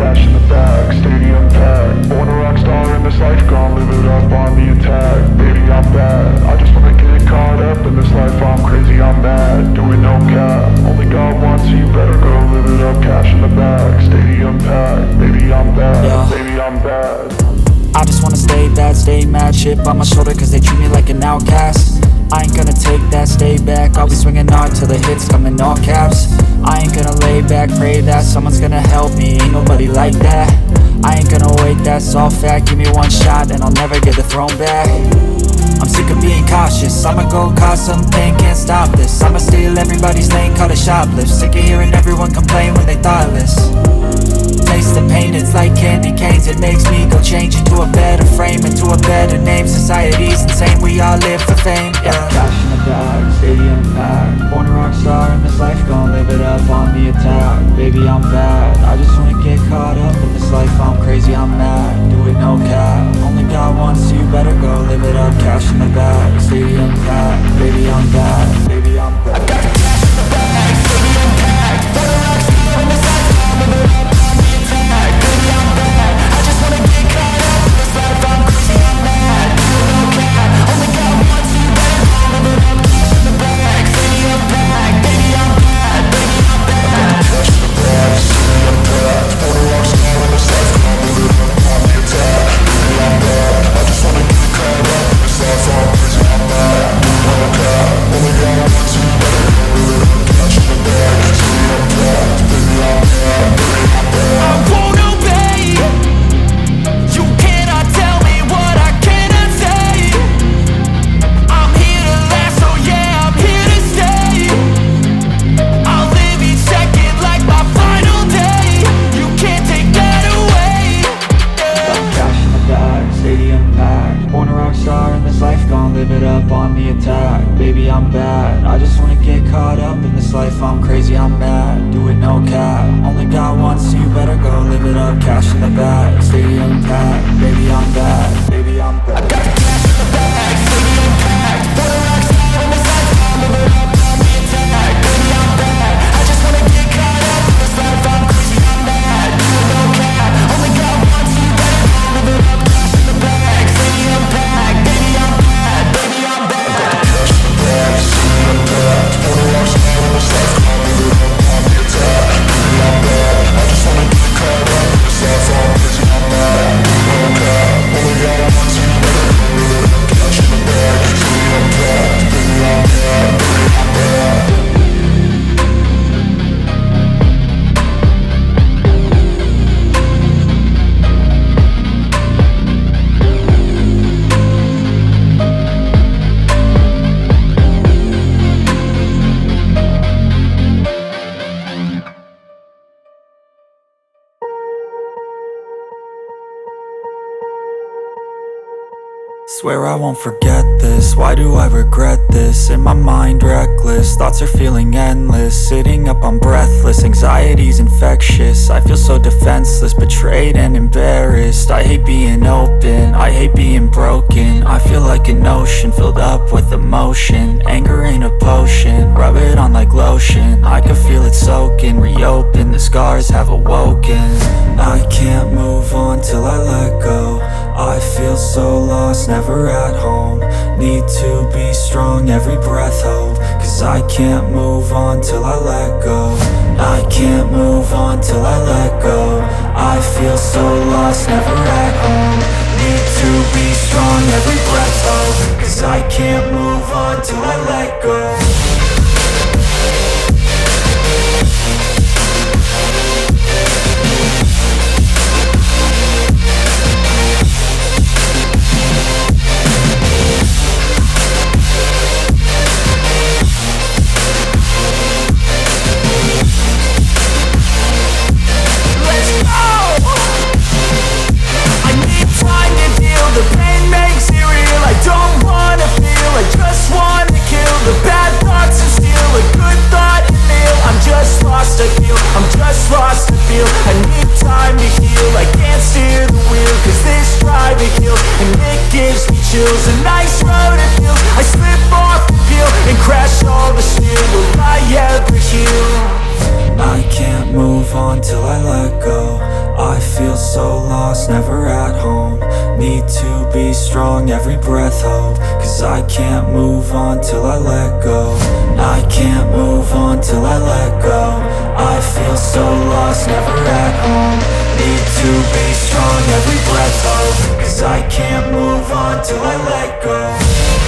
cash in the bag, stadium packed. Born a rock star in this life, gon' live it up on the attack. Baby, I'm bad, I just wanna get caught up in this life. I'm crazy, I'm mad, doing no cap. Only God wants you, better go live it up. Cash in the bag, stadium packed. Baby, I'm bad, baby, I'm bad. I just wanna stay bad, stay mad. Chip on my shoulder cause they treat me like an outcast. I ain't gonna take that, stay back. I'll be swinging hard till the hits come in all caps. I ain't gonna lay back, pray that someone's gonna help me. Ain't nobody like that. I ain't gonna wait, that's all fact. Give me one shot and I'll never get the throne back. I'm sick of being cautious, I'ma go cause something, can't stop this. I'ma steal everybody's lane, call it shoplift. Sick of hearing everyone complain when they thoughtless. Taste the pain, it's like candy canes. It makes me go change into a better frame, into a better name. Society's insane, we all live for fame, yeah. Cash in the bag, stadium packed. Born a rock star in this life, gon' live it up on the attack. Baby, I'm bad, I just wanna get caught up in this life. I'm crazy, I'm mad, do it no cap. Only God wants you, better go live it up. Cash in the bag, stadium packed. Baby, I'm bad, baby, I'm bad. I got the cash in the bag, stadium packed. Born a rock star in this life, gon' live it up. I'm crazy, I'm mad, do it no cap. Only God wants you, better go live it up. Cash in the bag, stadium packed. Baby, I'm bad, baby, I'm bad. I got the cash in the bag, stadium packed. Born a rock star in this life, gon' live it up on the attack. Baby, I'm bad, I just wanna get caught up in this life. I'm crazy, I'm mad, do it no cap. Only God wants you, better go live it up. Cash in the bag, stadium packed. Baby, I'm bad, baby, I'm bad. I got the cash in the bag, stadium packed. Born a rock star in this life. Swear I won't forget this, why do I regret this? In my mind reckless, thoughts are feeling endless. Sitting up, I'm breathless, anxiety's infectious. I feel so defenseless, betrayed and embarrassed. I hate being open, I hate being broken. I feel like an ocean, filled up with emotion. Anger ain't a potion, rub it on like lotion. I can feel it soaking, reopen, the scars have awoken. I can't move on till I let go. I feel so lost, never at home. Need to be strong, every breath hold. Cause I can't move on till I let go. I can't move on till I let go. I feel so lost, never at home. Need to be strong, every breath hold. Cause I can't move on till I let go. The pain makes it real. I don't wanna feel, I just wanna kill the bad Need to be strong, every breath hold, cause I can't move on till I let go. I can't move on till I let go. I feel so lost, never at home. Need to be strong, every breath hold, cause I can't move on till I let go.